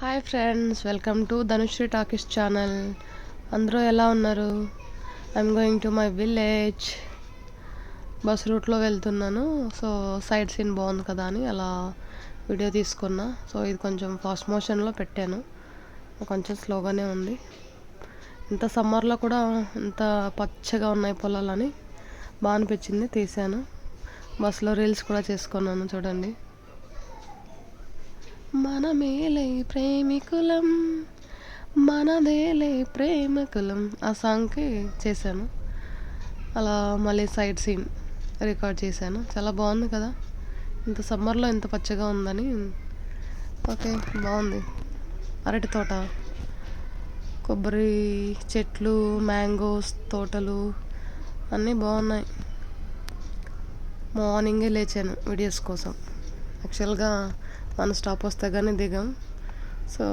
Hi friends, welcome to Dhanushree talkies channel. అందరూ ఎలా ఉన్నారు? I'm going to my village. Bus రూట్లో వెళ్తున్నాను. సో సైడ్ సీన్ బాగుంది కదా అని అలా వీడియో తీసుకున్నా. సో ఇది కొంచెం ఫాస్ట్ మోషన్లో పెట్టాను, కొంచెం స్లోగానే ఉంది. ఇంత సమ్మర్లో కూడా ఇంత పచ్చగా ఉన్నాయి పొలాలని బాగా అనిపించింది, తీసాను. బస్సులో రీల్స్ కూడా చేసుకున్నాను, చూడండి. మనమేలే ప్రేమికులం, మనదేలే ప్రేమికులం ఆ సాంగ్కి చేశాను. అలా మళ్ళీ సైడ్ సీన్ రికార్డ్ చేశాను. చాలా బాగుంది కదా, ఇంత సమ్మర్లో ఇంత పచ్చగా ఉందని. ఓకే, బాగుంది. అరటి తోట, కొబ్బరి చెట్లు, మ్యాంగోస్ తోటలు అన్నీ బాగున్నాయి. మార్నింగే లేచాను వీడియోస్ కోసం. యాక్చువల్గా మన స్టాప్ వస్తే కానీ దిగాం. సో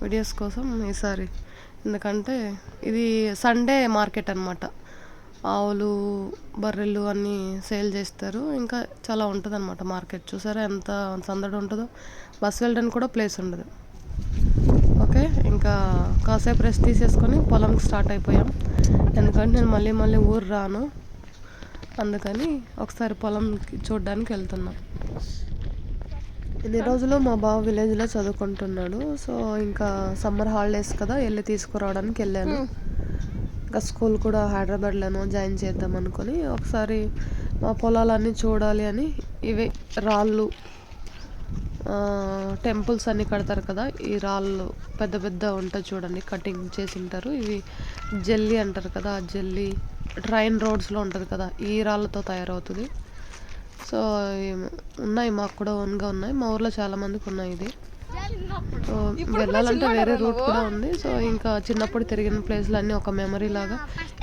వీడియోస్ కోసం ఈసారి, ఎందుకంటే ఇది సండే మార్కెట్ అనమాట. ఆవులు, బర్రెలు అన్నీ సేల్ చేస్తారు. ఇంకా చాలా ఉంటుంది అనమాట మార్కెట్. చూసారా ఎంత సందడి ఉంటుందో. బస్సు వెళ్ళడానికి కూడా ప్లేస్ ఉండదు. ఓకే, ఇంకా కాసేపు రెస్ట్ తీసేసుకొని పొలంకి స్టార్ట్ అయిపోయాం. ఎందుకంటే నేను మళ్ళీ ఊరు రాను, అందుకని ఒకసారి పొలంకి చూడడానికి వెళ్తున్నాం. ఇన్ని రోజులు మా బావ విలేజ్లో చదువుకుంటున్నాడు. సో ఇంకా సమ్మర్ హాలిడేస్ కదా, వెళ్ళి తీసుకురావడానికి వెళ్ళాను. ఇంకా స్కూల్ కూడా హైదరాబాద్లోనూ జాయిన్ చేద్దాం అనుకొని ఒకసారి మా పొలాలన్నీ చూడాలి అని. ఇవే రాళ్ళు, టెంపుల్స్ అన్నీ కడతారు కదా, ఈ రాళ్ళు పెద్ద పెద్ద ఉంటాయి చూడండి, కటింగ్ చేసి ఉంటారు. ఇవి జల్లీ అంటారు కదా, ఆ జల్లీ ట్రైన్ రోడ్స్లో ఉంటుంది కదా, ఈ రాళ్ళతో తయారవుతుంది. సో ఉన్నాయి, మాకు కూడా ఓన్గా ఉన్నాయి. మా ఊర్లో చాలా మందికి ఉన్నాయి. ఇది వెళ్ళాలంటే వేరే రూట్ కూడా ఉంది. సో ఇంకా చిన్నప్పుడు తిరిగిన ప్లేస్లు అన్నీ ఒక మెమరీ లాగా.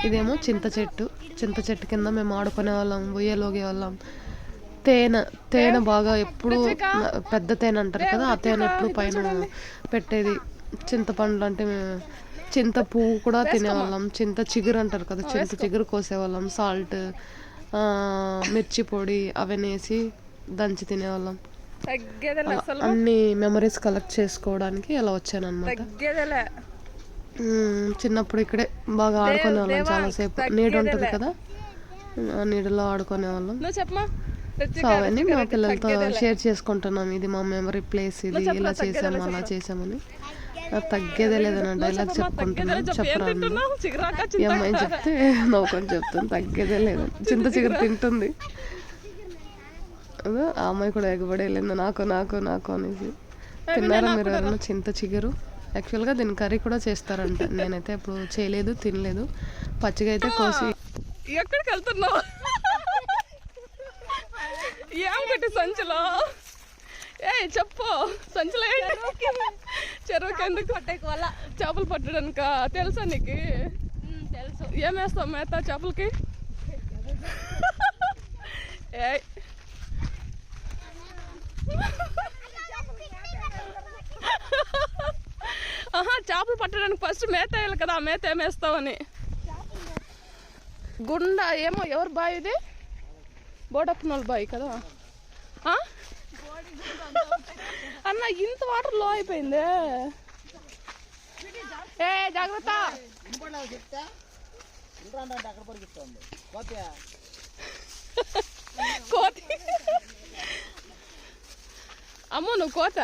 ఇదేమో చింత చెట్టు కింద మేము ఆడుకునే వాళ్ళం, ఉయ్యలోగే వాళ్ళం. తేనె బాగా ఎప్పుడు పెద్ద తేనె అంటారు కదా, ఆ తేనె ఎప్పుడు పైన పెట్టేది. చింతపండ్లు అంటే చింత పువ్వు కూడా తినేవాళ్ళం. చింత చిగురు అంటారు కదా, చింత చిగురు కోసేవాళ్ళం. సాల్ట్, మిర్చి పొడి అవన్నీ వేసి దంచి తినేవాళ్ళం. అన్ని మెమరీస్ కలెక్ట్ చేసుకోవడానికి అలా వచ్చాను అనమాట. చిన్నప్పుడు ఇక్కడే బాగా ఆడుకునే వాళ్ళం చాలాసేపు. నీడ ఉంటుంది కదా, నీడలో ఆడుకునే వాళ్ళం. సో అవన్నీ మా పిల్లలతో షేర్ చేసుకుంటున్నాం. ఇది మా మెమరీ ప్లేస్, ఇది ఇలా చేసాము అలా చేసామని. తగ్గేదే లేదన్న డైలాగ్ చెప్పుకుంటున్నాను. చెప్పరాను ఈ అమ్మాయి చెప్తే నవ్వుకొని చెప్తాను, తగ్గేదే లేదు. చింత చిగురు తింటుంది, ఆ అమ్మాయి కూడా ఎగబడి వెళ్ళింది నాకు అనేసి. తిన్నారా మీరు ఎవరైనా చింత చిగురు? యాక్చువల్గా దీని కర్రీ కూడా చేస్తారంట. నేనైతే ఎప్పుడు చేయలేదు, తినలేదు. పచ్చిగా అయితే కోసి. ఎక్కడికి వెళ్తున్నావు? ఏం పెట్టి సంచులో? చెప్పు, సంచులో చెరువుకి ఎందుకు? చేపలు పట్టడానిక? తెలుసా నీకు? తెలుసు. ఏం వేస్తావు మేత చేపలకి? చేపలు పట్టడానికి ఫస్ట్ మేత వేయాలి కదా, మేత ఏమేస్తావని. గుండా ఏమో ఎవరు బాయ్ ఇది? బోడప్పనోళ్ళ బాయ్ కదా అన్న. ఇంత వాటర్ లో అయిపోయింది. జాగ్రత్త. కోతి అమ్మో, నువ్వు కోత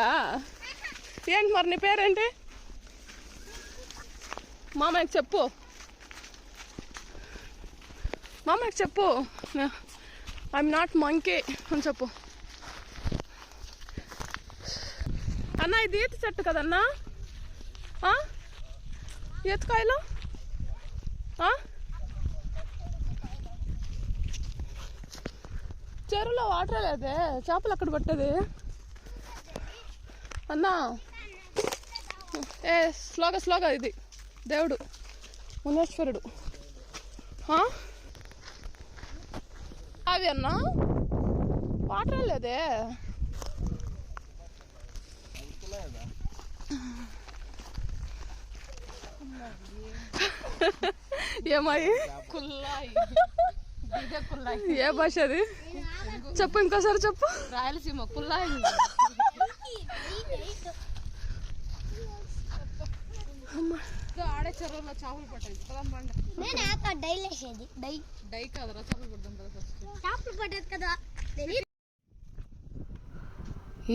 ఏంటి మరి? నీ పేరేంటి? మామయ్యకి చెప్పు, మామయ్యకి చెప్పు, ఐఎమ్ నాట్ మంకీ అని చెప్పు. అన్న ఇది ఈత చెట్టు కదన్నా, ఈతకాయలు. చెరువులో వాటర్ లేదే, చేపలు అక్కడ పట్టేది అన్నా. స్లోగా ఇది దేవుడు మునేశ్వరుడు. అవి అన్నా వాటర్ లేదే. ఏమాయి? ఏ భాష అది? చెప్పు, ఇంకోసారి చెప్పు. రాయలసీమ కుల్లాయి. చెరువులో చేపలు పట్టేది కదా బండి. నేను డై లేసేది డై కాదురా, చేపలు పడదాం కదా ఫస్ట్. చేపలు పట్టేది కదా.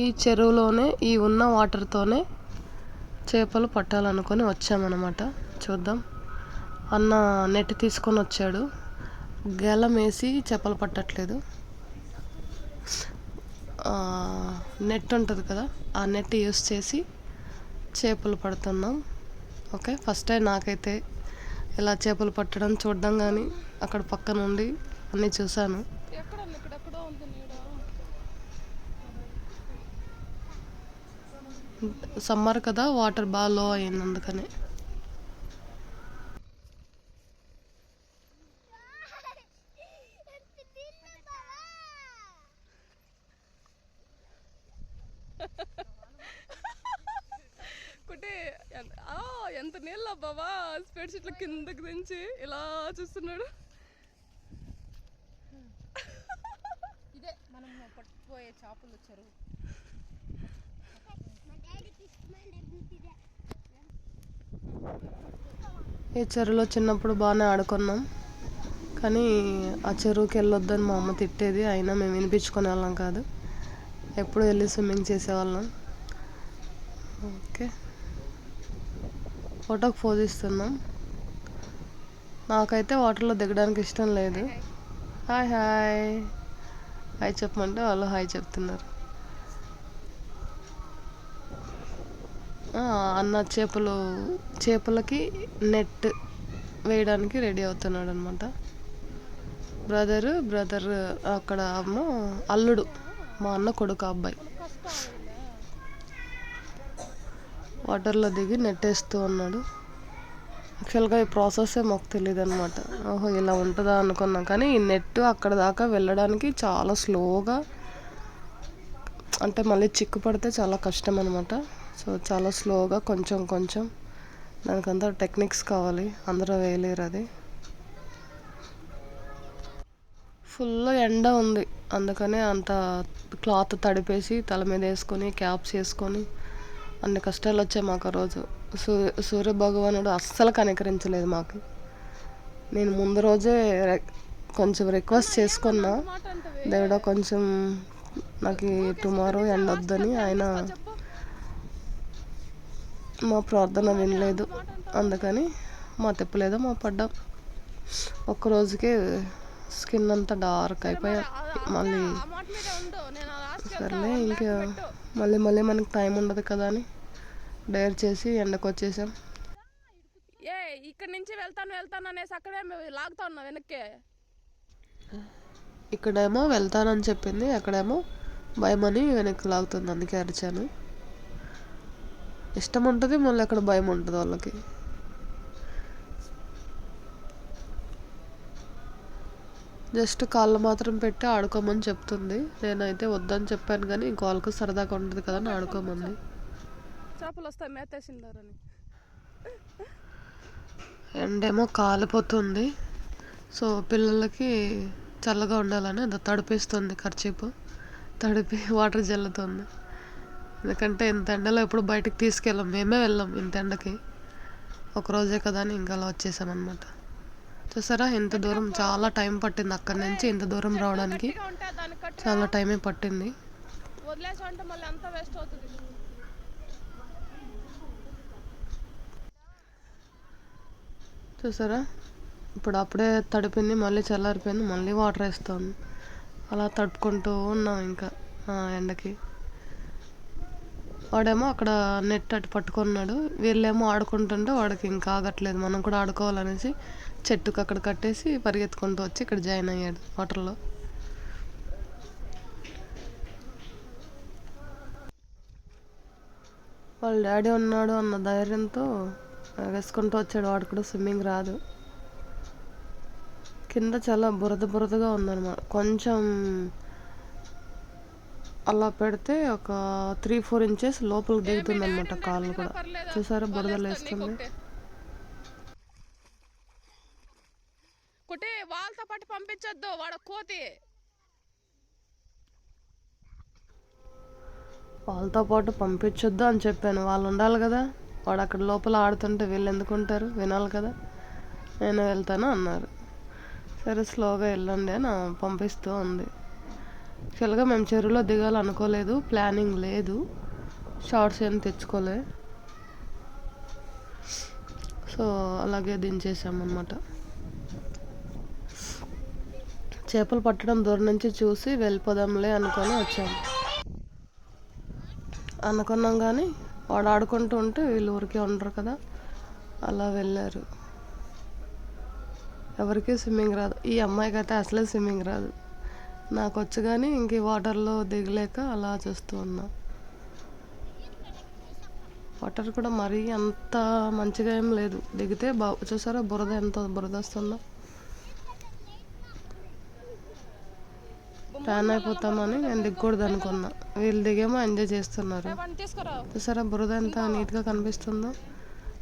ఈ చెరువులోనే ఈ ఉన్న వాటర్తోనే చేపలు పట్టాలనుకొని వచ్చామన్నమాట. చూద్దాం. అన్న నెట్ తీసుకొని వచ్చాడు. గెలం వేసి చేపలు పట్టట్లేదు, నెట్ ఉంటుంది కదా, ఆ నెట్ యూస్ చేసి చేపలు పడుతున్నాం. ఓకే, ఫస్ట్ టైం నాకైతే ఇలా చేపలు పట్టడం చూడడం కానీ అక్కడ పక్క నుండి అన్నీ చూశాను. సమ్మర్ కదా, వాటర్ బాగా లో అయింది అందుకని. కుటే ఎంత నీళ్ళ బావా, స్పీడ్ షీట్ల కిందకి దించి ఇలా చూస్తున్నాడు. ఇదే మనం పట్టుకుపోయే చేపలు చెరువు. ఈ చెరువులో చిన్నప్పుడు బాగానే ఆడుకున్నాం, కానీ ఆ చెరువుకి వెళ్ళొద్దని మా అమ్మ తిట్టేది. అయినా మేము వినిపించుకునే వాళ్ళం కాదు, ఎప్పుడు వెళ్ళి స్విమ్మింగ్ చేసేవాళ్ళం. ఓకే, ఫోటోకి పోజ్ ఇస్తున్నాం. నాకైతే వాటర్లో దిగడానికి ఇష్టం లేదు. హాయ్ హాయ్ హాయ్ చెప్పమంటే వాళ్ళు హాయ్ చెప్తున్నారు. అన్న చేపలకి నెట్ వేయడానికి రెడీ అవుతున్నాడు అనమాట. బ్రదర్ అక్కడ అల్లుడు, మా అన్న కొడుకు అబ్బాయి వాటర్లో దిగి నెట్ వేస్తూ ఉన్నాడు. యాక్చువల్గా ఈ ప్రాసెస్ మాకు తెలియదు అనమాట. ఓహో ఇలా ఉంటుందా అనుకున్నాం, కానీ ఈ నెట్ అక్కడ దాకా వెళ్ళడానికి చాలా స్లోగా, అంటే మళ్ళీ చిక్కు పడితే చాలా కష్టం అనమాట. సో చాలా స్లోగా కొంచెం దానికంతా టెక్నిక్స్ కావాలి, అందరూ వేయలేరు. అది ఫుల్ ఎండ ఉంది, అందుకనే అంత క్లాత్ తడిపేసి తల మీద వేసుకొని క్యాప్స్ వేసుకొని అన్ని కష్టాలు వచ్చాయి మాకు ఆ రోజు. సూర్య భగవానుడు అస్సలు కనికరించలేదు మాకు. నేను ముందు రోజే కొంచెం రిక్వెస్ట్ చేసుకున్నా, దేవుడా కొంచెం నాకు టుమారో ఎండ వద్దని. ఆయన మా ప్రార్థన వినలేదు, అందుకని మా తిప్పలేదో మా పడ్డాం. ఒక్కరోజుకే స్కిన్ అంతా డార్క్ అయిపోయా. మళ్ళీ సర్లే ఇంకా మళ్ళీ మనకి టైం ఉండదు కదా అని డైర్ చేసి ఎండకు వచ్చేసాం. ఇక్కడ నుంచి వెళ్తాను అనేసి అక్కడే లాగుతా ఉన్నా వెనక్కి. ఇక్కడేమో వెళ్తానని చెప్పింది, అక్కడేమో భయమని వెనక్కి లాగుతుంది, అందుకే అరిచాను. ఇష్టం ఉంటుంది, మళ్ళీ అక్కడ భయం ఉంటుంది వాళ్ళకి. జస్ట్ కాళ్ళు మాత్రం పెట్టి ఆడుకోమని చెప్తుంది. నేనైతే వద్దని చెప్పాను, కానీ ఇంకోళ్ళకు సరదాగా ఉంటుంది కదా అని ఆడుకోమంది. చేపలు వస్తాయి మేతేసిండారని. ఎండేమో కాలిపోతుంది, సో పిల్లలకి చల్లగా ఉండాలని అది తడిపిస్తుంది, కర్చీపు తడిపి వాటర్ జల్లుతుంది. ఎందుకంటే ఇంత ఎండలో ఎప్పుడు బయటకు తీసుకెళ్ళాం, మేమే వెళ్ళాం ఇంత ఎండకి. ఒకరోజే కదా అని ఇంకా అలా వచ్చేసామన్నమాట. చూసారా ఎంత దూరం, చాలా టైం పట్టింది అక్కడి నుంచి ఇంత దూరం రావడానికి, చాలా టైమే పట్టింది. చూసారా ఇప్పుడు అప్పుడే తడిపింది, మళ్ళీ చల్లారిపోయింది, మళ్ళీ వాటర్ వేస్తుంది. అలా తడుపుకుంటూ ఉన్నాం ఇంకా ఎండకి. వాడేమో అక్కడ నెట్ అటు పట్టుకున్నాడు, వీళ్ళేమో ఆడుకుంటుంటే వాడికి ఇంకా ఆగట్లేదు, మనం కూడా ఆడుకోవాలనేసి చెట్టుకు అక్కడ కట్టేసి పరిగెత్తుకుంటూ వచ్చి ఇక్కడ జాయిన్ అయ్యాడు వాటర్లో. వాళ్ళ డాడీ ఉన్నాడు అన్న ధైర్యంతో వేసుకుంటూ వచ్చాడు. వాడు కూడా స్విమ్మింగ్ రాదు. కింద చాలా బురదగా ఉందన్నమాట. కొంచెం అలా పెడితే ఒక 3-4 ఇంచెస్ లోపలికి దిగుతుంది అనమాట కాళ్ళు కూడా. చూసారా బురదలు వేస్తుంది. కుటే వాళ్ళతో పాటు పంపించొద్దు, వాడు కోతి. వాళ్ళతో పాటు పంపించొద్దు అని చెప్పాను, వాళ్ళు ఉండాలి కదా. వాడు అక్కడ లోపల ఆడుతుంటే వీళ్ళు ఎందుకు ఉంటారు, వినాలి కదా. నేను వెళ్తాను అన్నారు. సరే స్లోగా వెళ్ళండి అని పంపిస్తూ ఉంది. యాక్చువల్గా మేము చెరువులో దిగాలనుకోలేదు, ప్లానింగ్ లేదు, షార్ట్స్ ఏం తెచ్చుకోలే. సో అలాగే దించేసామన్నమాట. చేపలు పట్టడం దూరం నుంచి చూసి వెళ్ళిపోదాంలే అనుకొని వచ్చాము. అనుకున్నాం కానీ వాడు ఆడుకుంటూ ఉంటే వీళ్ళు ఊరికే ఉండరు కదా, అలా వెళ్ళారు. ఎవరికి స్విమ్మింగ్ రాదు. ఈ అమ్మాయికి అయితే అసలే స్విమ్మింగ్ రాదు. నాకు వచ్చు కానీ ఇంక వాటర్లో దిగలేక అలా చూస్తూ ఉన్నా. వాటర్ కూడా మరీ అంత మంచిగా ఏం లేదు. దిగితే చూసారా బురద ఎంత బురద వస్తుందో. ట్యాన్ అయిపోతామని నేను దిగకూడదు అనుకున్నా. వీళ్ళు దిగేమో ఎంజాయ్ చేస్తున్నారు. చూసారా బురద ఎంత నీట్గా కనిపిస్తుందో,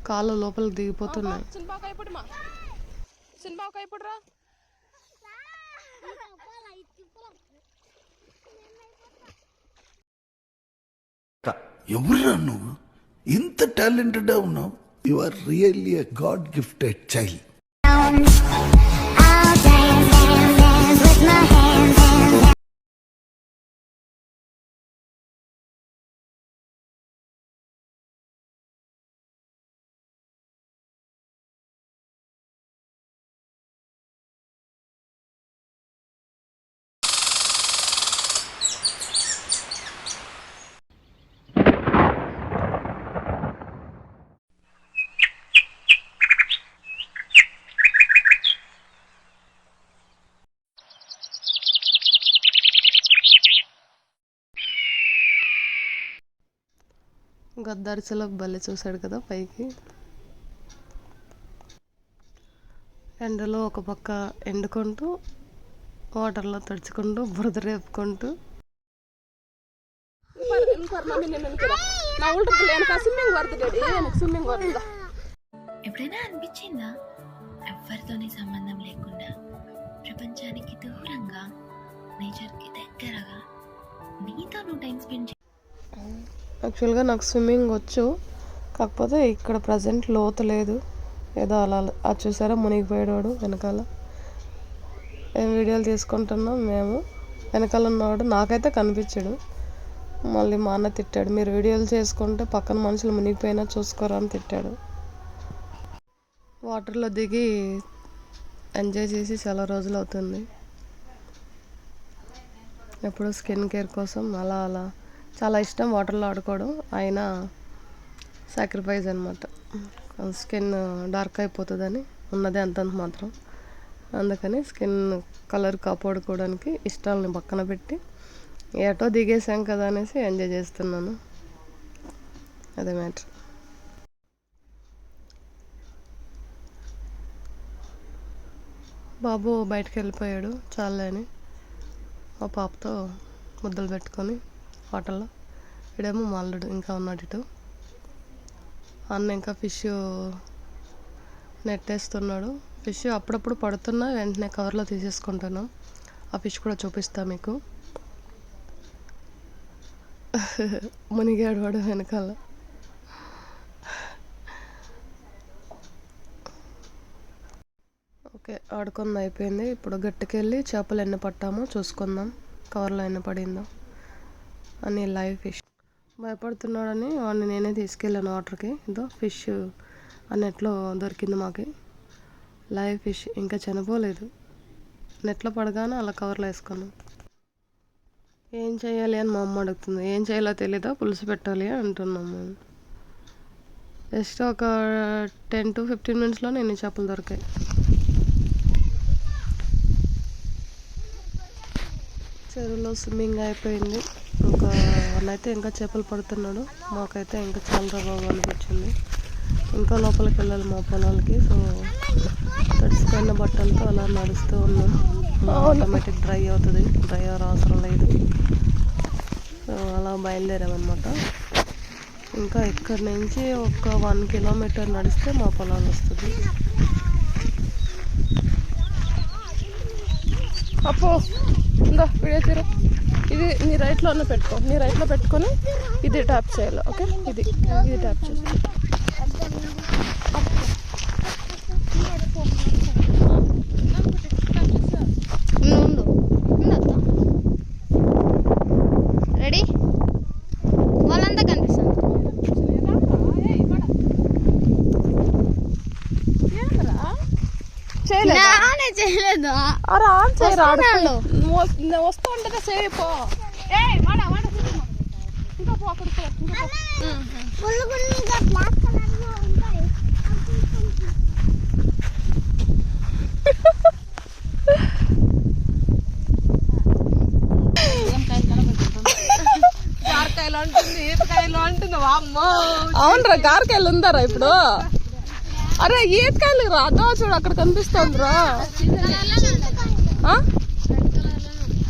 కాళ్ళు లోపలికి దిగిపోతున్నాయి. ఎవరురా నువ్వు? ఇంత టాలెంటెడ్ ఉన్నావు. You are really a god gifted child. గద్దరిసలో భలే చూశాడు కదా పైకి. ఎండలో ఒక పక్క ఎండుకుంటూ, వాటర్లో తడుచుకుంటూ, బురద రేపుకుంటూ. ఎప్పుడైనా అనిపించిందా ఎవరితోని సంబంధం లేకుండా ప్రపంచానికి దూరంగా, నేచర్కి దగ్గరగా నీతో నువ్వు టైం స్పెండ్ యాక్చువల్గా నాకు స్విమ్మింగ్ వచ్చు, కాకపోతే ఇక్కడ ప్రజెంట్ లోతు లేదు. ఏదో అలా అది చూసారా మునిగిపోయాడు వెనకాల. ఏం వీడియోలు తీసుకుంటున్నాం మేము, వెనకాల ఉన్నవాడు నాకైతే కనిపించాడు. మళ్ళీ మా అన్న తిట్టాడు, మీరు వీడియోలు చేసుకుంటే పక్కన మనుషులు మునిగిపోయినా చూసుకోరా అని తిట్టాడు. వాటర్లో దిగి ఎంజాయ్ చేసి చాలా రోజులు అవుతుంది. ఎప్పుడు స్కిన్ కేర్ కోసం అలా అలా చాలా ఇష్టం వాటర్లో ఆడుకోవడం. అయినా సాక్రిఫైస్ అనమాట, స్కిన్ డార్క్ అయిపోతుందని ఉన్నదే అంతంత మాత్రం. అందుకని స్కిన్ కలర్ కాపాడుకోవడానికి ఇష్టాలని పక్కన పెట్టి ఏటో దిగేసాం కదా అనేసి ఎంజాయ్ చేస్తున్నాను. అదే మ్యాటర్. బాబు బయటకు వెళ్ళిపోయాడు చాలే అని మా పాపతో ముద్దలు పెట్టుకొని వాటర్లో. ఇడేమో మాల్లుడు ఇంకా ఉన్నాడు ఇటు. అన్న ఇంకా ఫిష్ నెట్టేస్తున్నాడు. ఫిష్ అప్పుడప్పుడు పడుతున్నా వెంటనే కవర్లో తీసేసుకుంటున్నాం. ఆ ఫిష్ కూడా చూపిస్తా మీకు. మునిగాడు వాడు వెనకాల. ఓకే, ఆడుకుంది అయిపోయింది. ఇప్పుడు గట్టుకెళ్ళి చేపలు ఎన్ని పట్టామో చూసుకుందాం, కవర్లో ఎన్ని పడిందో అని. Live fish. భయపడుతున్నాడని వాడిని నేనే తీసుకెళ్ళాను వాటర్కి. ఇదో ఫిష్ ఆ నెట్లో దొరికింది మాకి. లైవ్ ఫిష్, ఇంకా చనిపోలేదు. నెట్లో పడగానే అలా కవర్లో వేసుకున్నాం. ఏం చేయాలి అని మా అమ్మ అడుగుతుంది. ఏం చేయాలో తెలీదా, పులుసు పెట్టాలి అంటున్నాం మేము. జస్ట్ ఒక 10 to 15 minutesలో ఎన్ని చేపలు దొరికాయి. చెరువులో స్విమ్మింగ్ అయిపోయింది. ఇంకా అయితే ఇంకా చేపలు పడుతున్నాడు. మాకైతే ఇంకా చాలా బాగా అనిపించింది. ఇంకా లోపలికి వెళ్ళాలి మా పొలాలకి. సో తడిసిపోయిన బట్టలతో అలా నడుస్తూ ఉన్నాం. ఆటోమేటిక్ డ్రై అవుతుంది, డ్రై అవసరం లేదు. సో అలా బయలుదేరామన్నమాట. ఇంకా ఇక్కడ నుంచి ఒక 1 kilometer నడిస్తే మా పొలాలు వస్తుంది. అప్పో ఇందా వీడియో తీరు. ఇది నీ రైట్లోనే పెట్టుకో, నీ రైట్లో పెట్టుకొని ఇది ట్యాప్ చేయాలి. ఓకే, ఇది ట్యాప్ చేసి రెడీ వాళ్ళంతా కనిపిస్తుంది. నానే చేయలేదు. అరే ఆన్ చేయరా, వస్తూ ఉంటే సేపు. ఇంకా పో అక్కడికి. గారకాయలు అంటుంది, ఈతకాయలు అంటుంది. అమ్మో అవునరా, గారకాయలు ఉందారా ఇప్పుడు? అరే ఈతకాయలు రా, అదో చూడు అక్కడ కనిపిస్తుందిరా.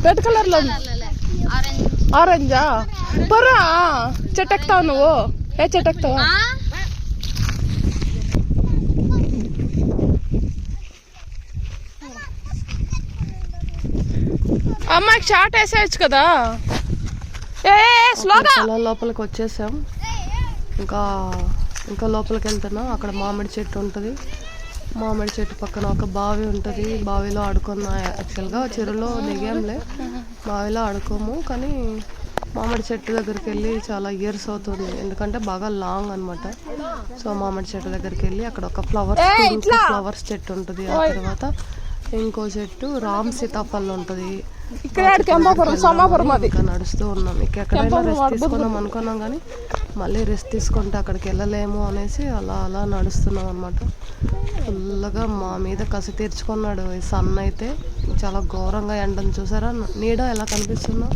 రెడ్ కలర్ లో ఆరెంజా? పరా చెట్టు ఎక్కుతావు నువ్వు? ఏ చెట్టు ఎక్కుతావు? అమ్మాయికి షార్ట్ వేసేయచ్చు కదా. ఏ స్లోగా లోపలికి వచ్చేసాం. ఇంకా లోపలికి వెళ్తున్నాం. అక్కడ మామిడి చెట్టు ఉంటుంది. మామిడి చెట్టు పక్కన ఒక బావి ఉంటుంది. బావిలో ఆడుకున్న, యాక్చువల్గా చెరువులో దిగాంలే, బావిలో ఆడుకోము. కానీ మామిడి చెట్టు దగ్గరికి వెళ్ళి చాలా ఇయర్స్ అవుతుంది, ఎందుకంటే బాగా లాంగ్ అనమాట. సో మామిడి చెట్టు దగ్గరికి వెళ్ళి అక్కడ ఒక ఫ్లవర్స్ చెట్టు ఉంటుంది. ఆ తర్వాత ఇంకో చెట్టు రామ్ సీతాఫల్ ఉంటుంది. ఇంకా నడుస్తూ ఉన్నాం. ఎక్కడైనా రెస్ట్ తీసుకుందాం అనుకున్నాం, కానీ మళ్ళీ రెస్ట్ తీసుకుంటే అక్కడికి వెళ్ళలేము అనేసి అలా నడుస్తున్నాం అనమాట. ఫుల్గా మా మీద కసి తీర్చుకున్నాడు ఈ సన్. అయితే చాలా ఘోరంగా ఎండను చూసారా, నీడ ఎలా కనిపిస్తుందో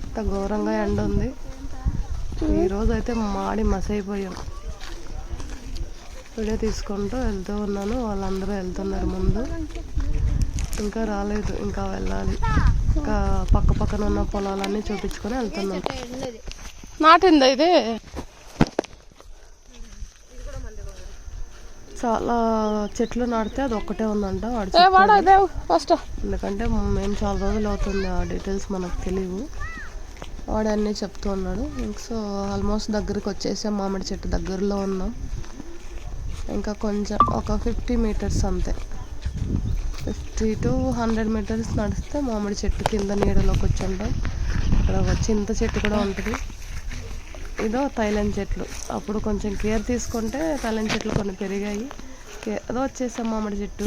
అంత ఘోరంగా ఎండ ఉంది. ఈరోజు అయితే మాడి మసైపోయాం. వీడియో తీసుకుంటూ వెళ్తూ ఉన్నాను. వాళ్ళందరూ వెళ్తున్నారు ముందు, ఇంకా రాలేదు, ఇంకా వెళ్ళాలి. ఇంకా పక్కన ఉన్న పొలాలన్నీ చూపించుకొని వెళ్తున్నాం. నాటిందా ఇది? చాలా చెట్లు నాటితే అది ఒక్కటే ఉందంట ఫస్ట్. ఎందుకంటే మేము చాలా రోజులు అవుతుంది, ఆ డీటెయిల్స్ మనకు తెలియవు. వాడు అన్నీ చెప్తూ ఉన్నాడు. సో ఆల్మోస్ట్ దగ్గరికి వచ్చేసాం. మామిడి చెట్టు దగ్గరలో ఉన్నాం. ఇంకా కొంచెం ఒక 50 మీటర్స్ అంతే, 50 to 100 మీటర్స్ నడిస్తే మామిడి చెట్టు కింద నీడలోకి వచ్చి ఉంటాం. ఇక్కడ ఒక చింత చెట్టు కూడా ఉంటుంది. ఇదో థైలాండ్ చెట్లు. అప్పుడు కొంచెం కేర్ తీసుకుంటే థైలాండ్ చెట్లు కొన్ని పెరిగాయి. అదో వచ్చేసాం మామిడి చెట్టు.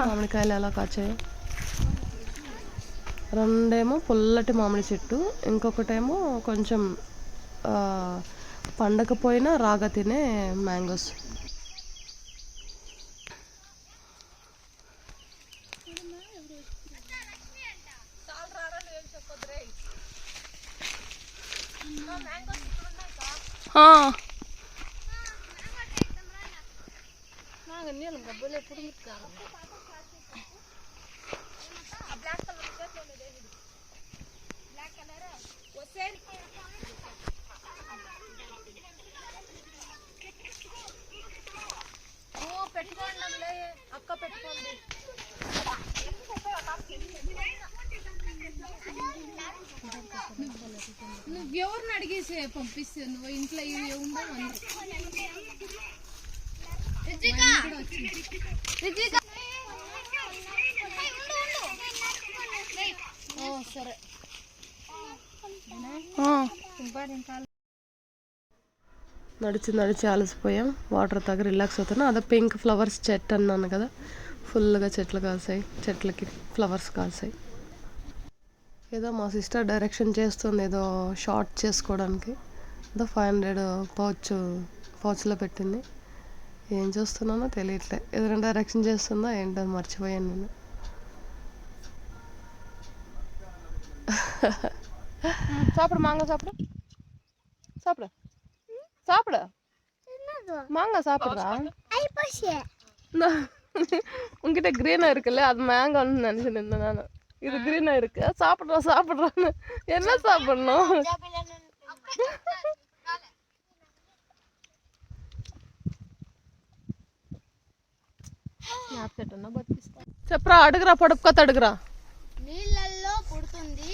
మామిడికాయలు ఎలా కాచాయో. రెండేమో పుల్లటి మామిడి చెట్టు, ఇంకొకటేమో కొంచెం పండకపోయినా రాగా తినే మ్యాంగోస్. నువ్వు ఎవరిని అడిగేసి పంపిస్తే నువ్వు ఇంట్లో ఉండవు. సరే నడిచి అలసిపోయాం. వాటర్ తాగి రిలాక్స్ అవుతున్నాం. అదే పింక్ ఫ్లవర్స్ చెట్టు అన్నాను కదా, ఫుల్గా చెట్లు కాసాయి, చెట్లకి ఫ్లవర్స్ కాసాయి. ఏదో మా సిస్టర్ డైరెక్షన్ చేస్తుంది, ఏదో షార్ట్ చేసుకోవడానికి. ఏదో 500 పౌచ్లో పెట్టింది. ఏం చూస్తున్నానో తెలియట్లే. ఏదైనా డైరెక్షన్ చేస్తుందో ఏంటో మర్చిపోయాను నేను. சாப்பிடு மாங்காய் சாப்பிடு சாப்பிடு சாப்பிடு மாங்காய் சாப்பிடுறா. உங்ககிட்ட கிரீனா இருக்குல்ல, அது மேங்கான்னு நினைச்சு நின்னேன் நான். இது கிரீனா இருக்கு, சாப்பிடுறான்னு. என்ன சாப்பிடணும்? చెప్పరా, అడుగురా, పొడుపుకొత్త అడుగురా. నీళ్ళల్లో పుడుతుంది,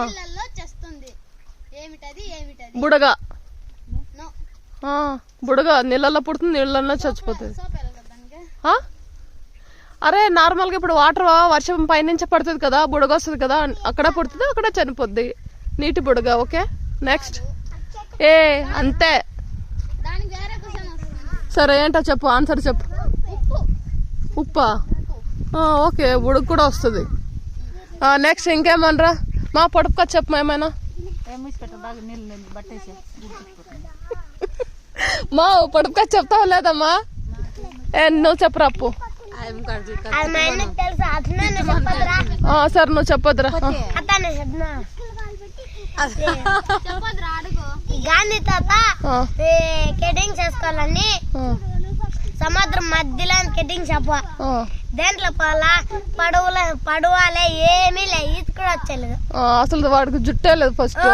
నీళ్ళల్లో చేస్తుంది. ఏమిటది? బుడగ. బుడగ నీళ్ళల్లో పుడుతుంది, నీళ్ళల్లో చచ్చిపోతుంది. సోప్ ఎలా దానికి? ఆ? అరే నార్మల్గా ఇప్పుడు వాటర్ వర్షం పైనుంచి పడుతుంది కదా, బుడగ వస్తుంది కదా, అక్కడ పుడుతుంది, అక్కడ చనిపోద్ది. నీటి బుడగ. Okay next. అంతే. దానికి వేరే క్వశ్చన్ వస్తుంది. సరే ఏంటో చెప్పు, ఆన్సర్ చెప్పు. ఉప్పు. ఉప్పా? ఓకే, బుడగ కూడా వస్తుంది. నెక్స్ట్ ఇంకేమనరా మా పొడుపుక చెప్పు ఏమైనా. మా పొడుపుక చెప్తావు లేదమ్మా? నువ్వు చెప్పరా అప్పు. సరే నువ్వు చెప్పొద్దురా. చెప్పొద్దురా, అడుగు. గాంధీ తాత కెటింగ్ చేసుకోవాలని సముద్రం మధ్యలో కెటింగ్ చెప్ప దేంట్లో పోలా పడవలే ఏమీ లే, ఇది కూడా వచ్చలేదు. అసలు వాడికి జుట్టే లేదు ఫస్ట్.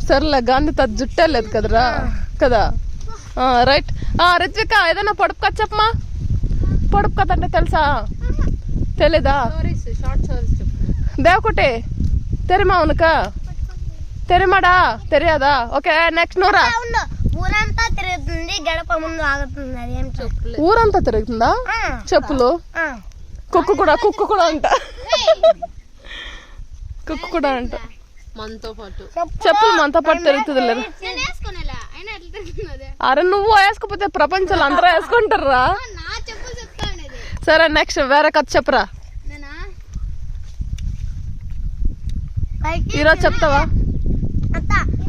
సర్లే గాంధీ తాత జుట్టే లేదు కదరా కదా. రైట్. రిత్విక ఏదైనా పొడుపు కథ చెప్పమా. పొడుపు కథ అంటే తెలుసా? తెలీదా? దేవకుటి తెరిమా ఉనకా తెరిమాడా తెలియదా? ఓకే నెక్స్ట్ నూరా. ఊరంతా తిరుగుతుంది, గడప ముందు ఆగుతుంది. అదేం చెప్పు. ఊరంతా తిరుగుతుందా? చెప్పులు. కుక్కు కూడా అంట. కుక్కు కూడా అంట. మనతో పాటు చెప్పులు మనతో పాటు తిరుగుతుంది లేదు. నేను వేసుకోనేలా అయినా ఎట్లా తిరుగుతున్నది? అరే నువ్వు వేసుకోపోతే ప్రపంచంలో అందరూ వేసుకుంటారా? నా చెప్పులు చెప్తా అనేది. సరే నెక్స్ట్ వేరే కథ చెప్పరా. నేనా? ఈరోజు చెప్తావా?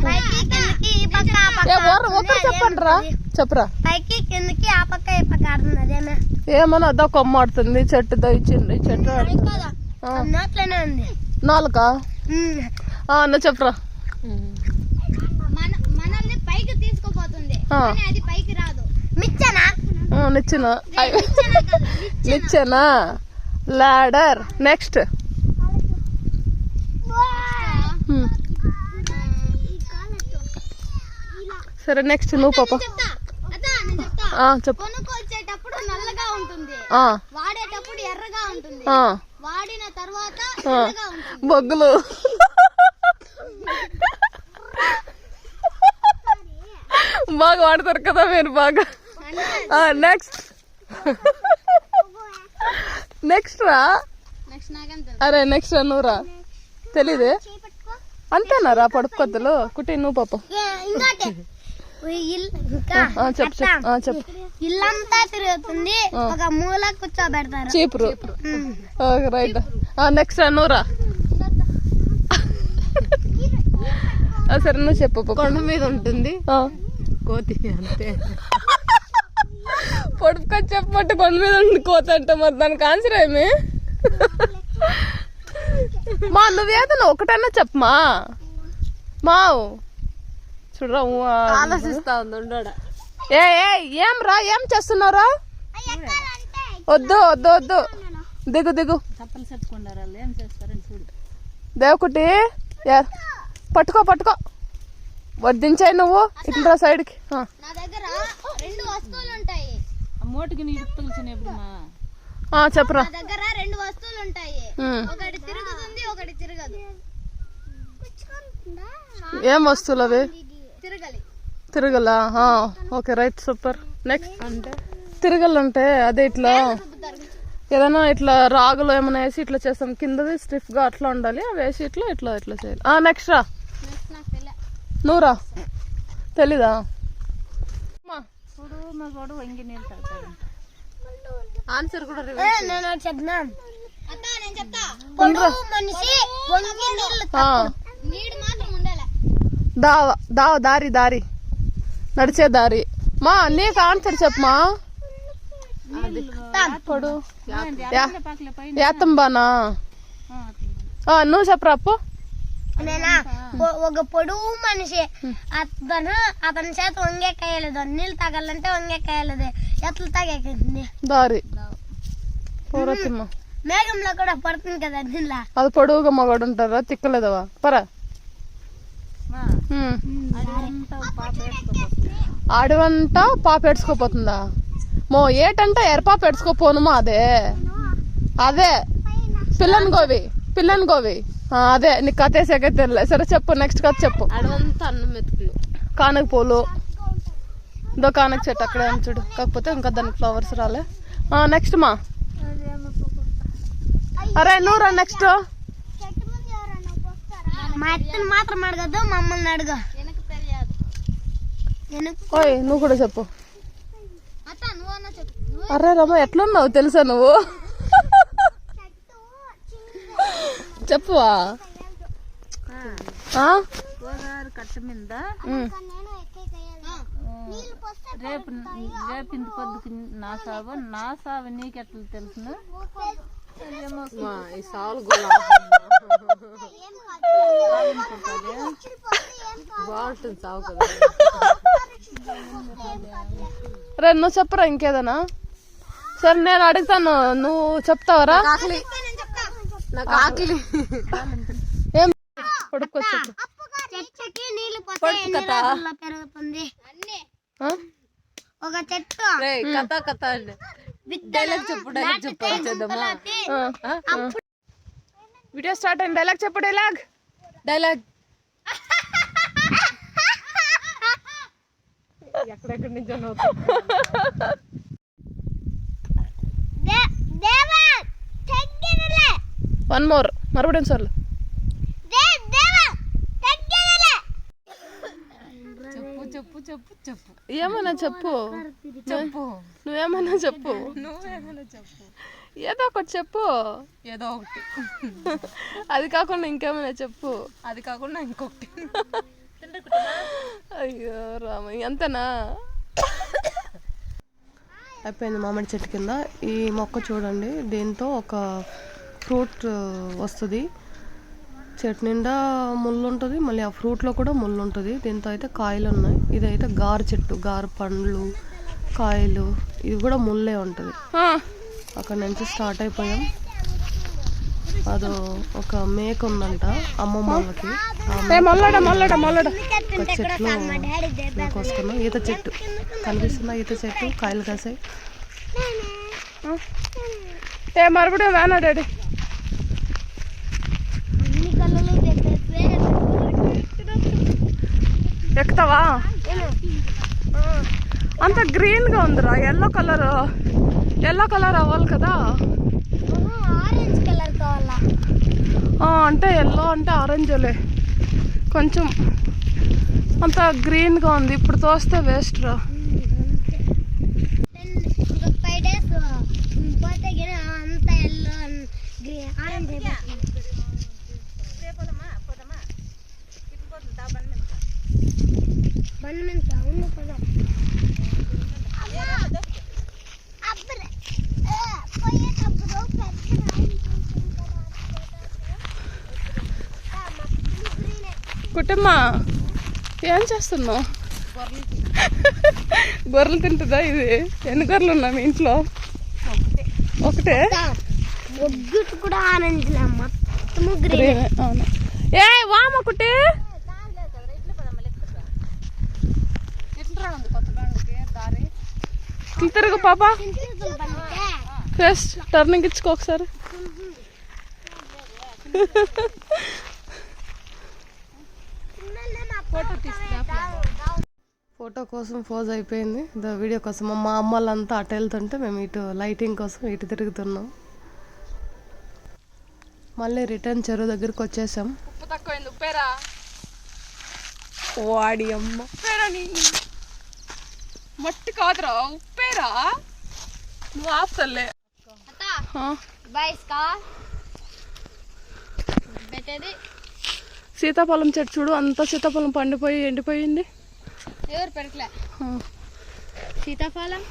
పైకి కిందకి ఈ పక్క ఆ పక్క ఒకరు చెప్పండి రా. చెప్పరా. పైకి కిందకి ఆ పక్క ఈ పక్క ఆడుతుంది. అదేమే ఏమన్నా అదో కొమ్మ ఆడుతుంది, చెట్టుతో ఇచ్చింది, చెట్టు ఆడుతుంది. నోట్లోనే ఉంది. నాలుకా? నువ్వు చెప్పరా. మనల్ని పైకి తీసుకుపోతుంది, కానీ అది పైకి రాదు. మిచ్చనా? నిచ్చెన. నిచ్చెనా? లాడర్. నెక్స్ట్. సరే నెక్స్ట్ నువ్వు పాప. చెప్తా అదా, నేను చెప్తా. చెప్పు. కొనుక్కొచ్చేటప్పుడు నల్లగా ఉంటుంది, వాడేటప్పుడు ఎర్రగా ఉంటుంది, వాడిన తర్వాత ఎర్రగా ఉంటుంది. బొగ్గులు. బాగా వాడతారు కదా మీరు బాగా. నెక్స్ట్. నెక్స్ట్ రా. నెక్స్ట్ నాకేం తెలుసు. అరే నెక్స్ట్ రా నువ్వు రా. తెలీదే అంతేనారా పొడుపు కొత్తలు. కుట్టి నువ్వు పాప. ఇంకోటి చెప్పు చెప్పు. ఇల్లంతా తిరుగుతుంది, ఒక మూల కూర్చోబెడతారు. చీపురు. రైట్. నెక్స్ట్ రా నువ్వు రా. సరే నువ్వు చెప్పు. కొండ మీద ఉంటుంది కోతి, అంతే. పొడుపుక చెప్పమంటే కొండ మీద ఉండి కోత అంటే మరి దానికి ఆన్సర్ ఏమి? మా నువ్వేదన్నా ఒకటైనా చెప్పమా. మావు చూడరా ఆలోచిస్తా ఉంది. ఏం రా, ఏం చేస్తున్నారా? వద్దు వద్దు వద్దు, దిగు దిగు. దేవకుటి పట్టుకో పట్టుకో, వడ్డించాయి నువ్వు. ఇట్లా సైడ్కి. నా దగ్గర రెండు వస్తువులు ఉంటాయి. చెప్పరా. నా దగ్గర రెండు వస్తువులు ఉంటాయి, ఒకటి తిరుగుతుంది, ఒకటి తిరగదు. ఏం వస్తువులు అవి? తిరగలి. తిరగలా? Okay right, super. నెక్స్ట్. అంటే తిరగలంటే అదే ఇట్లా ఏదైనా ఇట్లా రాగులు ఏమైనా వేసి ఇట్లా చేస్తాం, కిందది స్టిఫ్ గా అట్లా ఉండాలి, అవి వేసి ఇట్లా ఇట్లా ఇట్లా చేయాలి. నెక్స్ట్ రా. నువ్వురా. తెలీదా? ఆన్సర్ కూడా నేను చెప్తున్నా. నేను చెప్తా. పొడుగు మనిషి వంగి నీళ్ళు నీడు మాత్రం ఉండాలి. దారి దారి నడిచే దారి. మా నీకు ఆన్సర్ చెప్పమా. పొడు యాతంబానా? నువ్వు చెప్పరా అప్పు. నేనా? ఒక పొడుగు మనిషి, అతని చేత వంగేకాయలేదు, నీళ్ళు తాగాలంటే వంగేకాయలేదు, ఎట్లా తాగేకండి? దారి. పోరతిమ్మ. మేఘంలో కూడా పడుతుంది కదా నీళ్ళ. అది పొడుగుగా మగాడు ఉంటారా? తిక్కలేదవా పరా. ఆడవంట పాప ఏడ్చుకోపోతుందా? మో ఏటంట ఎర్రపాప ఏడ్చుకోపోనుమా. అదే పిల్లని గోవి పిల్లని గోవి అదే నీకు కథ వేసాకే తెలియదు. సరే చెప్పు, నెక్స్ట్ కథ చెప్పు. అడవంతా అన్నం మెతుకులు. కానక పూలు, దో కానక చెట్టు అక్కడే ఉంది చూడు, కాకపోతే ఇంకా దానికి ఫ్లవర్స్ రాలే. నెక్స్ట్ మా అరే నువ్వు రా నెక్స్ట్. మా అత్తని మాత్రం అడగద్దు, మమ్మల్ని అడుగు. ఓయ్ నువ్వు కూడా చెప్పు. అత్త నువ్వన్నా చెప్పు. అరే రమ్మ ఎట్లున్నావు తెలుసా నువ్వు? చెప్పువా. కట్ట మీద రేపు ఇంత పొద్దుకి నా సావు నీకెట్లా తెలుసును? ఈ సావులు బాగుంటుంది సావు కదా. రే నువ్వు చెప్పరా ఇంకేదన్నా? సరే నేను అడుగుతాను, నువ్వు చెప్తావరా? నాకు ఆకలి. ఏం పడుకోవచ్చు చెప్పు. చెట్టుకి నీళ్లు పోతే ఎన్ని రోజుల్లో పెరుగుతుంది? ఒక చెట్టు కథ అండి. డైలాగ్ చెప్పు, డైలాగ్ చెప్పు. వీడియో స్టార్ట్ అయింది. డైలాగ్ చెప్పు. డైలాగ్ ఎక్కడెక్కడి నుంచో వన్ మోర్ మறுபடியும் சொல்லு. చెప్పు చెప్పు చెప్పు చెప్పు ఏమన్నా చెప్పు. నువ్వేమన్నా చెప్పు. ఏదో ఒకటి చెప్పు. ఏదో ఒకటి. అది కాకుండా ఇంకేమైనా చెప్పు. అది కాకుండా ఇంకొకటి. అయ్యో రామ, అంతేనా? అయిపోయింది మామిడి చెట్టు కింద. ఈ మొక్క చూడండి, దీంతో ఒక ఫ్రూట్ వస్తుంది. చెట్టు నిండా ముళ్ళు ఉంటుంది, మళ్ళీ ఆ ఫ్రూట్లో కూడా ముళ్ళు ఉంటుంది. దీంతో అయితే కాయలు ఉన్నాయి. ఇదైతే గారు చెట్టు, గారు పండ్లు, కాయలు, ఇవి కూడా ముళ్ళే ఉంటుంది. అక్కడ నుంచి స్టార్ట్ అయిపోయాం. అదో ఒక మేక ఉందంట అమ్మమ్మ వాళ్ళకి. ఒక చెట్లు మేక వస్తున్నాం. ఈత చెట్టు కనిపిస్తుందా? ఈత చెట్టు కాయలు కాసాయి. మறுபடியும் వేనా డాడీ? ఎక్కుతావా? అంత గ్రీన్ గా ఉందిరా. ఎల్లో కలర్ అవ్వాలి కదా. ఆరెంజ్ కలర్ కావాలా? అంటే ఎల్లో అంటే ఆరెంజ్లే, కొంచెం అంత గ్రీన్ గా ఉంది. ఇప్పుడు తోస్తే వేస్ట్ రా. 5 days పోతే అంత ఎల్లో ఆరెంజ్ బండి మీద అవును కదా. కుటుంబా ఏం చేస్తున్నావు? గొర్రెలు తింటుందా ఇది? ఎన్ని గొర్రెలు ఉన్నా మీ ఇంట్లో? ఒకటే. ఒగ్గుట్టు కూడా ఆరెంజ్ మొత్తము గ్రీన్. అవును. ఏ వామ కుట్టి తిరుగు పాప. ఫేస్ టర్నింగ్ ఇచ్చుకో ఒకసారి. ఫోటో కోసం పోజ్ అయిపోయింది. వీడియో కోసం మా అమ్మలంతా అటు వెళ్తుంటే మేము ఇటు లైటింగ్ కోసం ఇటు తిరుగుతున్నాం. మళ్ళీ రిటర్న్ చెరువు దగ్గరికి వచ్చేసాం. ఉప్పు తక్కువైంది. ఉప్పేరా వాడి అమ్మ. మట్టి కాదురా, ఉప్పేరా. నువ్వు ఆపుతలే. సీతాఫలం చెట్టు చూడు, అంతా సీతాఫలం పండిపోయి ఎండిపోయింది. ఎవరు పెరకలే సీతాఫలం.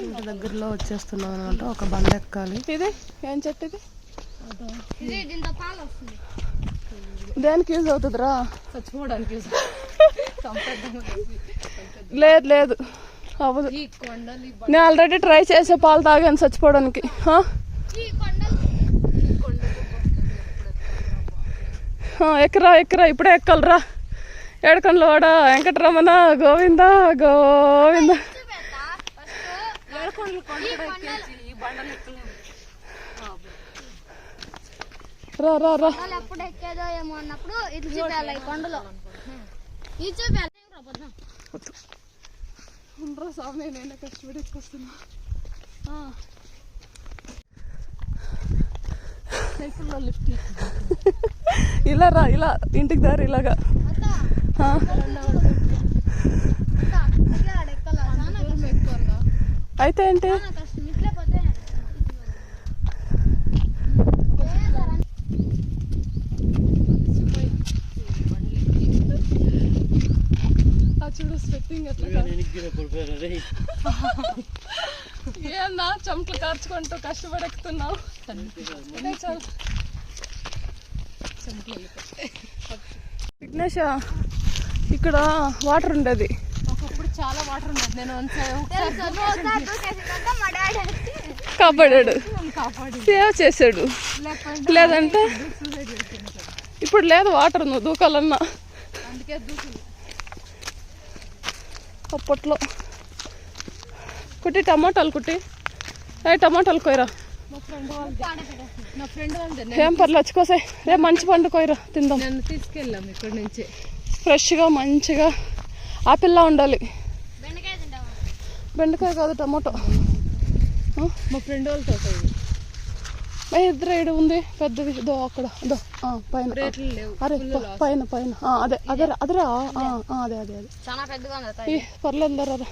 ఇంటి దగ్గరలో వచ్చేస్తున్నాం అనమాట. ఒక బండ ఎక్కాలి. ఇది ఏం చెట్టు? ఇది దీంతో పాలు వస్తుంది. దేనికి యూజ్ అవుతుందిరా? చచ్చిపోవడానికి యూజ్. లేదు అవ్వదు. నేను ఆల్రెడీ ట్రై చేసే పాలు తాగాను చచ్చిపోవడానికి. ఎక్కరా ఇప్పుడే ఎక్కాలరా. ఏడుకొండల వాడ వెంకటరమణ గోవింద గోవింద. రా రా రా. వాళ్ళు ఎప్పుడు ఎక్కేదో ఏమో అన్నప్పుడు ఇది చూపించాలి ఈ కొండలో. ఇది చూపించాలి. ఉండరా స్వామి, నేనే కష్టపడి ఎక్కువస్తున్నా. సైకిల్లో లిఫ్ట్ ఇలా రా, ఇలా ఇంటికి దారి ఇలాగా. అయితే ఏంటి చూడు స్వెట్టింగ్ ఎట్లా. ఏమన్నా చెమటలు కార్చుకుంటూ కష్టపడి ఎక్కుతున్నావు. విఘ్నేష్, ఇక్కడ వాటర్ ఉండేది. ఒకప్పుడు చాలా వాటర్ ఉండేది. నేను మా డాడీ కాపాడాడు, సేవ్ చేసాడు. లేదంటే ఇప్పుడు లేదు వాటర్, నువ్వు దూకాలన్నా. అందుకే దూకుంది. అప్పట్లో కుట్టి టమాటాలు కుట్టి టమాటాలు కోయరా. నా ఫ్రెండ్ వాళ్ళది. ఏం పర్లేదు వచ్చుకోసే. రేపు మంచి పండు కోయరా తిందాం. నన్ను తీసుకెళ్ళాం ఇక్కడ నుంచి. ఫ్రెష్గా మంచిగా ఆపిల్లా ఉండాలి. బెండకాయ తింటావా? బెండకాయ కాదు, టమాటో. మా ఫ్రెండ్ వాళ్ళతో ఇద్దరు ఏడు ఉంది పెద్దది. దో అక్కడ దో పైన. రేట్లు లేవు. అరే పైన పైన అదే అదే అదేరా. అదే అదే అదే చాలా పెద్దగా ఉంది. పర్లేదు రా.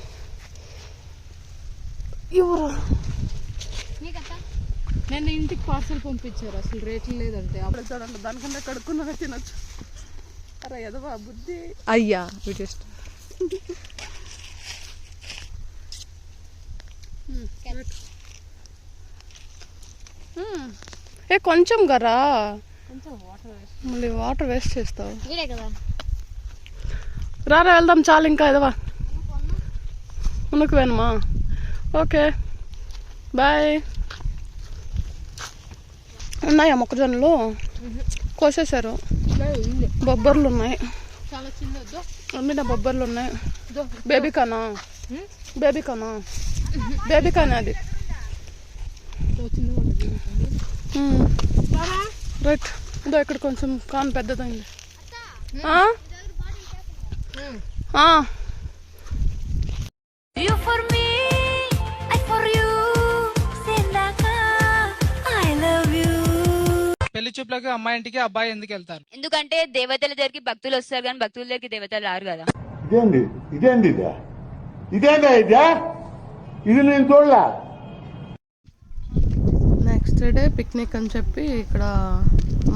ఇవ్వరా. నేను ఇంటికి పార్సల్ పంపించారు. అసలు రేట్లు లేదంటే. అప్పుడు చూడండి, దానికన్నా కడుక్కున్నవే తినొచ్చు. అరే ఎదవా బుద్ధి. అయ్యా వీటెస్ట్ కొంచెం గరా, మళ్ళీ వాటర్ వేస్ట్ చేస్తావు. ఇదే కదా. రారా వెళ్దాం, చాలు ఇంకా ఎదవా. ఉనుకు వేనమా? Okay bye. ఉన్నాయా మొక్కజొన్నలు? కోసేశారు. బొబ్బర్లు ఉన్నాయి. చాలా చిన్నదో అమ్మిన బొబ్బర్లు ఉన్నాయి. బేబీకానా? బేబీకానా? బేబీకానే అది. రైట్. ఇదో ఇక్కడ కొంచెం కాన్ పెద్దదైంది. పెళ్లి చూపులకి అమ్మాయి ఇంటికి అబ్బాయి ఎందుకు వెళ్తారు? ఎందుకంటే దేవతల దగ్గరికి భక్తులు వస్తారు కానీ భక్తుల దగ్గరికి దేవతలు రారు కదా. ఇది నేను చూడలా. నెక్స్ట్ డే పిక్నిక్ అని చెప్పి ఇక్కడ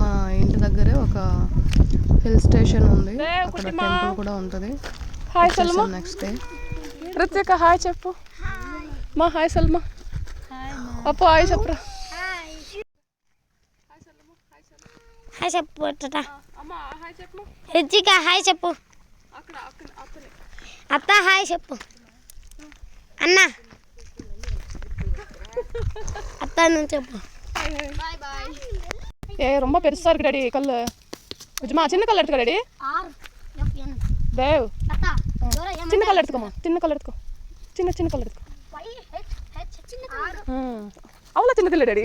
మా ఇంటి దగ్గరే ఒక హిల్ స్టేషన్ ఉంది, అక్కడ టెంపుల్ కూడా ఉంటుంది. Hi Salma. Next day Ritvika hi చెప్పు. మా హాయ్ సల్మా. అప్పు హాయ్ చెప్పరా. హాయ్ చెప్పు అమ్మా హాయ్ చెప్పు. రిచిక హాయ్ చెప్పు. అత్త హాయ్ చెప్పు. అన్న అత్త నువ్వు చెప్పు. ரொம்ப பெருசா இருக்கு டாடி கல்லு. கொஞ்சமா சின்ன கல் எடுத்துக்க டாடி. தேவ் சின்ன கல் எடுத்துக்கோமா. சின்ன கல் எடுத்துக்கோ. சின்ன சின்ன கல் எடுத்துக்கோ. அவ்வளோ சின்னது இல்லை டாடி.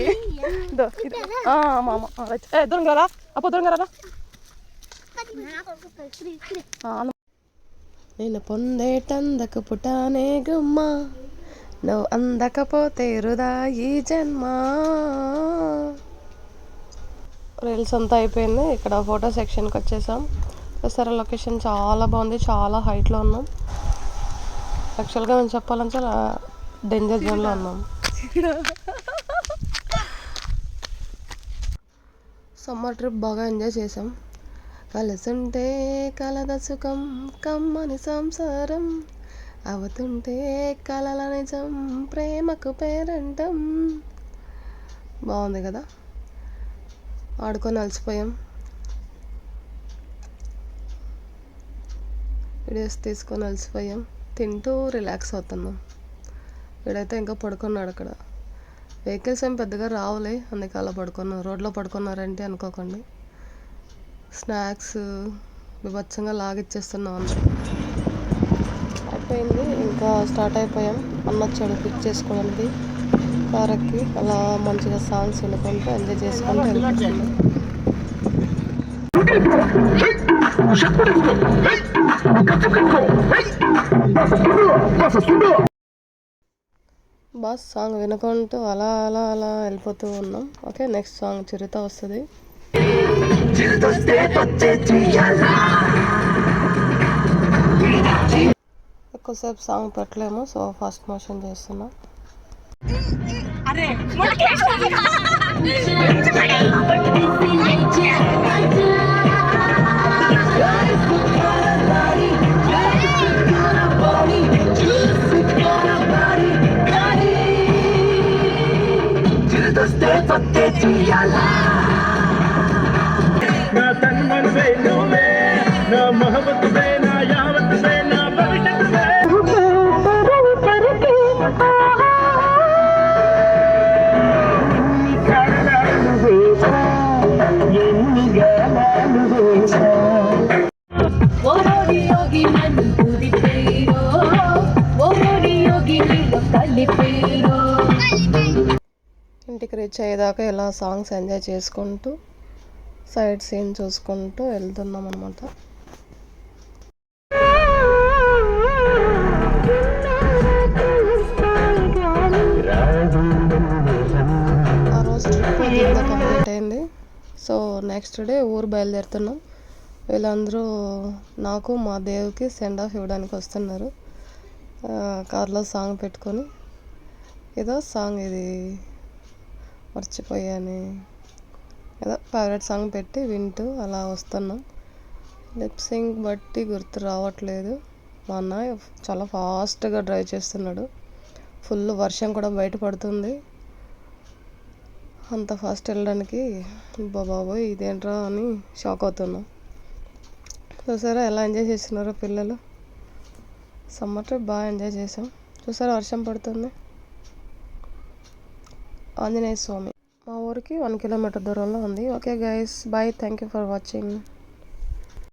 இதோ இது. ஆமாம் ஆமாம் ரைட். தூரங்கிறாரா? அப்போ దూరంగా నేను పొందేటందకు పుటానే గుమ్మ, నువ్వు అందకపోతే వృధా ఈ జన్మ. రీల్స్ అంతా అయిపోయింది. ఇక్కడ ఫోటో సెక్షన్కి వచ్చేసాం. చూసారా లొకేషన్ చాలా బాగుంది, చాలా హైట్లో ఉన్నాం. యాక్చువల్గా మేము చెప్పాలంటే డేంజర్ జోన్లో ఉన్నాం. సమ్మర్ ట్రిప్ బాగా ఎంజాయ్ చేసాం. కలుసుంటే కలద సుఖం, కమ్మని సంసారం, అవుతుంటే కలల నిజం, ప్రేమకు పేరంటం. బాగుంది కదా. ఆడుకొని అలసిపోయాం. వీడియోస్ తీసుకొని అలసిపోయాం. తింటూ రిలాక్స్ అవుతున్నాం. వీడైతే ఇంకా పడుకున్నాడు అక్కడ. వెహికల్స్ ఏం పెద్దగా రావులే, అందుకే అలా పడుకున్నాం. రోడ్లో పడుకున్నారంటే అనుకోకండి. స్నాక్స్ విభత్సంగా లాగిచ్చేస్తున్నాం అందరూ. అయిపోయింది, ఇంకా స్టార్ట్ అయిపోయాం. అన్న వచ్చాడు పిక్ చేసుకోవడానికి. కార్ ఎక్కి అలా మంచిగా సాంగ్స్ వినుకుంటూ ఎంజాయ్ చేసుకుంటూ వెళ్తున్నాం. బాస్ సాంగ్ వినుకుంటూ అలా అలా అలా వెళ్ళిపోతూ ఉన్నాం. ఓకే, నెక్స్ట్ సాంగ్ చిరుత వస్తుంది. ఎక్కువసేపు సాంగ్ పెట్టలేము, సో ఫాస్ట్ మోషన్ చేస్తున్నా. ఇంటికి రీచ్ అయ్యేదాకా ఇలా సాంగ్స్ ఎంజాయ్ చేసుకుంటూ సైడ్ సీన్ చూసుకుంటూ వెళ్తున్నాం అనమాట. ఆ రోజు ట్రిప్ కంప్లీట్ అయింది. సో నెక్స్ట్ డే ఊరు బయలుదేరుతున్నాం. వీళ్ళందరూ నాకు మా దేవుకి సెండ్ ఆఫ్ ఇవ్వడానికి వస్తున్నారు. కార్లో సాంగ్ పెట్టుకొని, ఏదో సాంగ్ ఇది మర్చిపోయాని, ఏదో ఫేవరెట్ సాంగ్ పెట్టి వింటూ అలా వస్తున్నాం. లిప్ సింక్ బట్టి గుర్తు రావట్లేదు. మా అన్నయ్య చాలా ఫాస్ట్గా డ్రైవ్ చేస్తున్నాడు. ఫుల్ వర్షం కూడా బయట పడుతుంది. అంత ఫాస్ట్ వెళ్ళడానికి బాబోయ్ ఇదేంట్రా అని షాక్ అవుతున్నాం. చూసారా ఎలా ఎంజాయ్ చేస్తున్నారో పిల్లలు. సమ్మర్ ట్రిప్ బాగా ఎంజాయ్ చేసాం. చూసారా వర్షం పడుతుంది. ఆంజనేయ స్వామి మా ఊరికి 1 కిలోమీటర్ దూరంలో ఉంది. Okay guys, bye, thank you for watching.